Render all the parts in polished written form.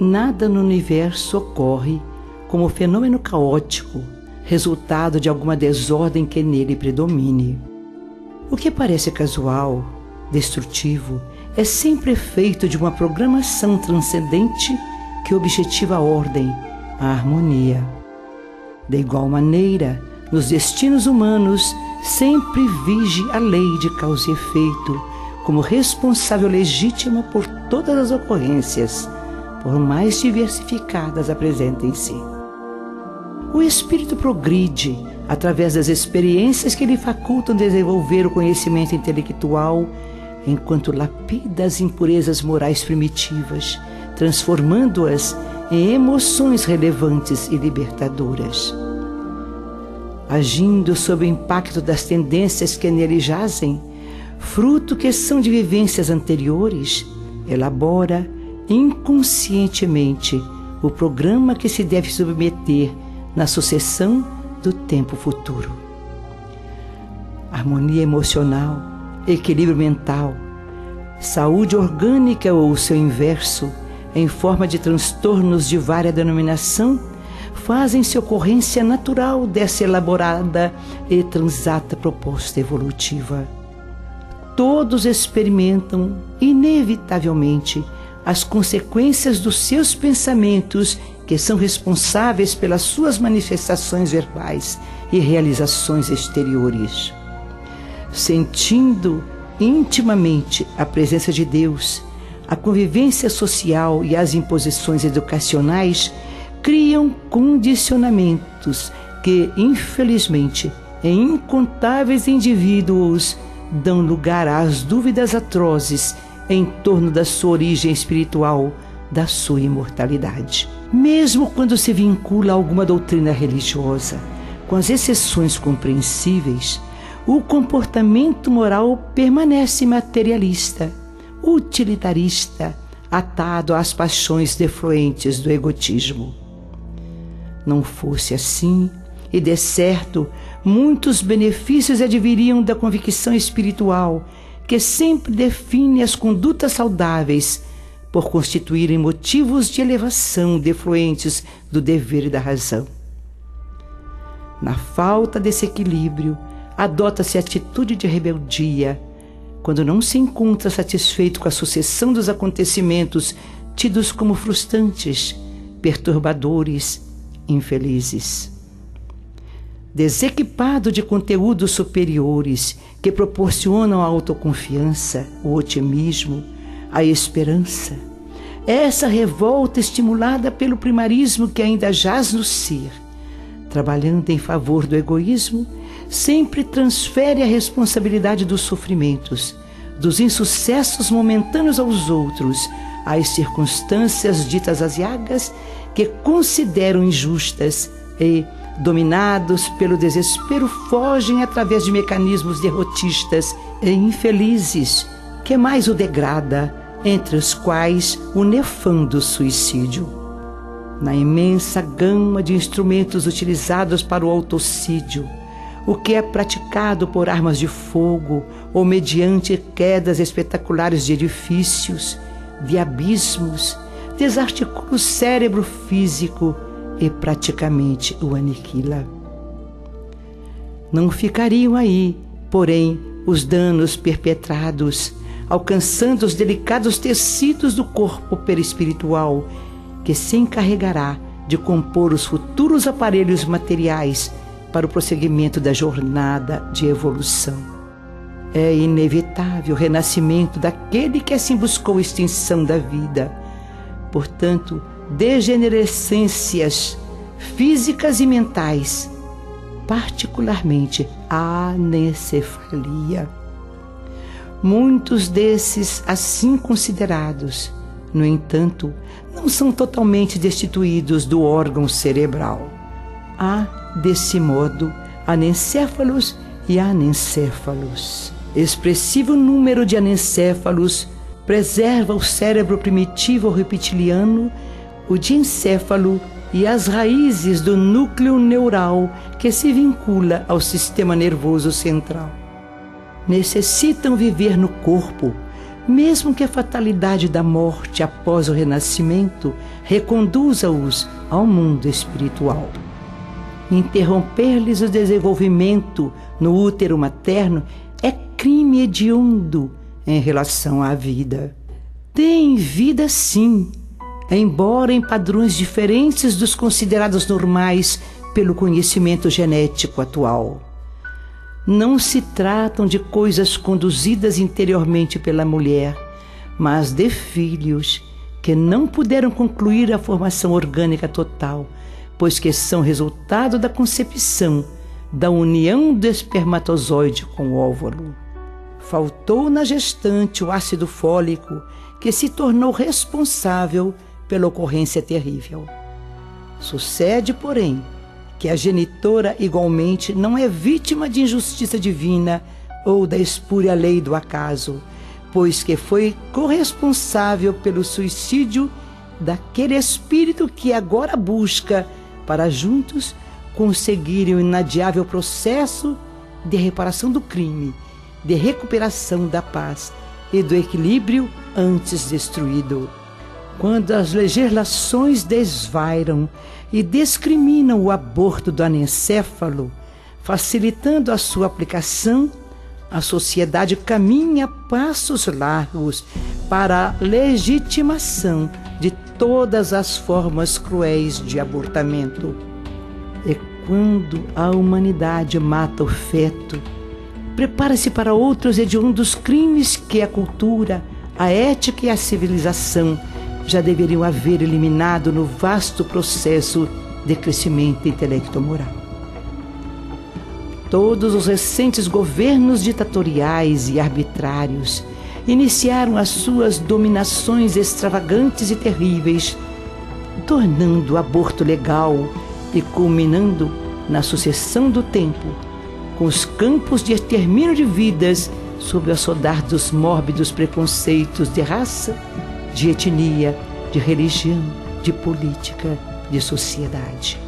nada no universo ocorre como fenômeno caótico, resultado de alguma desordem que nele predomine. O que parece casual, destrutivo, é sempre efeito de uma programação transcendente que objetiva a ordem, a harmonia. De igual maneira, nos destinos humanos, sempre vige a lei de causa e efeito, como responsável legítima por todas as ocorrências, por mais diversificadas apresentem-se. O espírito progride através das experiências que lhe facultam desenvolver o conhecimento intelectual, enquanto lapida as impurezas morais primitivas, transformando-as em emoções relevantes e libertadoras. Agindo sob o impacto das tendências que nele jazem, fruto que são de vivências anteriores, elabora inconscientemente o programa que se deve submeter na sucessão do tempo futuro. Harmonia emocional, equilíbrio mental, saúde orgânica ou seu inverso, em forma de transtornos de vária denominação, fazem-se ocorrência natural dessa elaborada e transata proposta evolutiva. Todos experimentam, inevitavelmente, as consequências dos seus pensamentos, que são responsáveis pelas suas manifestações verbais e realizações exteriores. Sentindo intimamente a presença de Deus, a convivência social e as imposições educacionais criam condicionamentos que, infelizmente, em incontáveis indivíduos dão lugar às dúvidas atrozes em torno da sua origem espiritual, da sua imortalidade. Mesmo quando se vincula a alguma doutrina religiosa, com as exceções compreensíveis, o comportamento moral permanece materialista, utilitarista, atado às paixões defluentes do egotismo. Não fosse assim, e de certo, muitos benefícios adviriam da convicção espiritual, que sempre define as condutas saudáveis, por constituírem motivos de elevação defluentes do dever e da razão. Na falta desse equilíbrio, adota-se a atitude de rebeldia, quando não se encontra satisfeito com a sucessão dos acontecimentos tidos como frustrantes, perturbadores, infelizes. Desequipado de conteúdos superiores que proporcionam a autoconfiança, o otimismo, a esperança, essa revolta estimulada pelo primarismo que ainda jaz no ser, trabalhando em favor do egoísmo, sempre transfere a responsabilidade dos sofrimentos, dos insucessos momentâneos aos outros, às circunstâncias ditas aziagas que consideram injustas e, dominados pelo desespero, fogem através de mecanismos derrotistas e infelizes, que mais o degrada, entre os quais o nefando suicídio. Na imensa gama de instrumentos utilizados para o autocídio, o que é praticado por armas de fogo ou mediante quedas espetaculares de edifícios, de abismos, desarticula o cérebro físico e praticamente o aniquila. Não ficariam aí, porém, os danos perpetrados, alcançando os delicados tecidos do corpo perispiritual, que se encarregará de compor os futuros aparelhos materiais para o prosseguimento da jornada de evolução. É inevitável o renascimento daquele que assim buscou a extinção da vida. Portanto, degenerescências físicas e mentais, particularmente a anencefalia. Muitos desses assim considerados, no entanto, não são totalmente destituídos do órgão cerebral. Há, desse modo, anencéfalos e anencéfalos. Expressivo número de anencéfalos preserva o cérebro primitivo ou reptiliano, o diencéfalo e as raízes do núcleo neural que se vincula ao sistema nervoso central. Necessitam viver no corpo mesmo que a fatalidade da morte após o renascimento reconduza-os ao mundo espiritual. Interromper-lhes o desenvolvimento no útero materno é crime hediondo em relação à vida. Têm vida sim, embora em padrões diferentes dos considerados normais pelo conhecimento genético atual. Não se tratam de coisas conduzidas interiormente pela mulher, mas de filhos que não puderam concluir a formação orgânica total, pois que são resultado da concepção, da união do espermatozoide com o óvulo. Faltou na gestante o ácido fólico, que se tornou responsável pela ocorrência terrível. Sucede, porém, que a genitora igualmente não é vítima de injustiça divina ou da espúria lei do acaso, pois que foi corresponsável pelo suicídio daquele espírito que agora busca para juntos conseguirem o inadiável processo de reparação do crime, de recuperação da paz e do equilíbrio antes destruído. Quando as legislações desvairam e discriminam o aborto do anencéfalo, facilitando a sua aplicação, a sociedade caminha a passos largos para a legitimação de todas as formas cruéis de abortamento. E quando a humanidade mata o feto, prepara-se para outros hediondos crimes que a cultura, a ética e a civilização já deveriam haver eliminado no vasto processo de crescimento intelecto-moral. Todos os recentes governos ditatoriais e arbitrários iniciaram as suas dominações extravagantes e terríveis, tornando o aborto legal e culminando na sucessão do tempo, com os campos de extermínio de vidas sob o assodar dos mórbidos preconceitos de raça, de etnia, de religião, de política, de sociedade.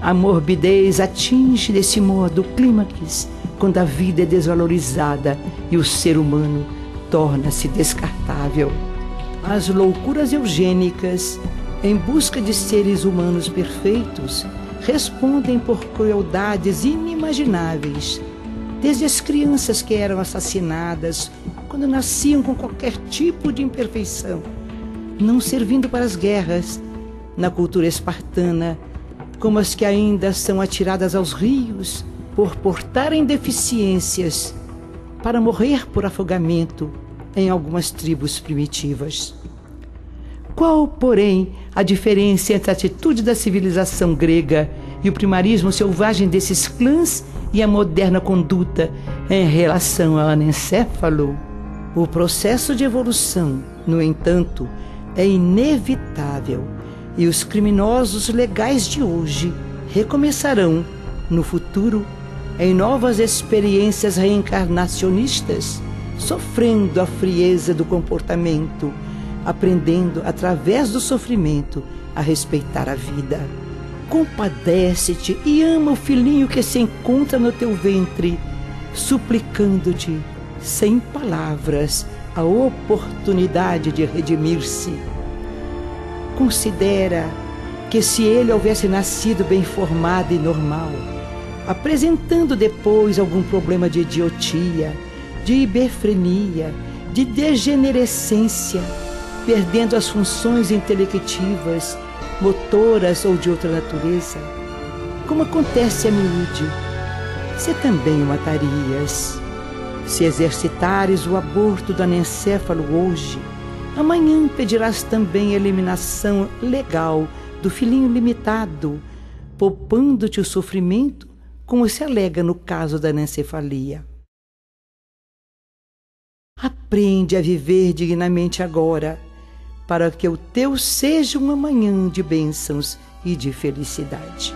A morbidez atinge desse modo o clímax quando a vida é desvalorizada e o ser humano torna-se descartável. As loucuras eugênicas, em busca de seres humanos perfeitos, respondem por crueldades inimagináveis, desde as crianças que eram assassinadas quando nasciam com qualquer tipo de imperfeição, não servindo para as guerras, na cultura espartana, como as que ainda são atiradas aos rios por portarem deficiências, para morrer por afogamento em algumas tribos primitivas. Qual, porém, a diferença entre a atitude da civilização grega e o primarismo selvagem desses clãs e a moderna conduta em relação ao anencéfalo? O processo de evolução, no entanto, é inevitável e os criminosos legais de hoje recomeçarão, no futuro, em novas experiências reencarnacionistas, sofrendo a frieza do comportamento, aprendendo através do sofrimento a respeitar a vida. Compadece-te e ama o filhinho que se encontra no teu ventre, suplicando-te, sem palavras, a oportunidade de redimir-se. Considera que se ele houvesse nascido bem formado e normal, apresentando depois algum problema de idiotia, de hiberfrenia, de degenerescência, perdendo as funções intelectivas, motoras ou de outra natureza, como acontece a miúde, você também o matarias. Se exercitares o aborto do anencéfalo hoje, amanhã pedirás também a eliminação legal do filhinho limitado, poupando-te o sofrimento, como se alega no caso da anencefalia. Aprende a viver dignamente agora, para que o teu seja um amanhã de bênçãos e de felicidade.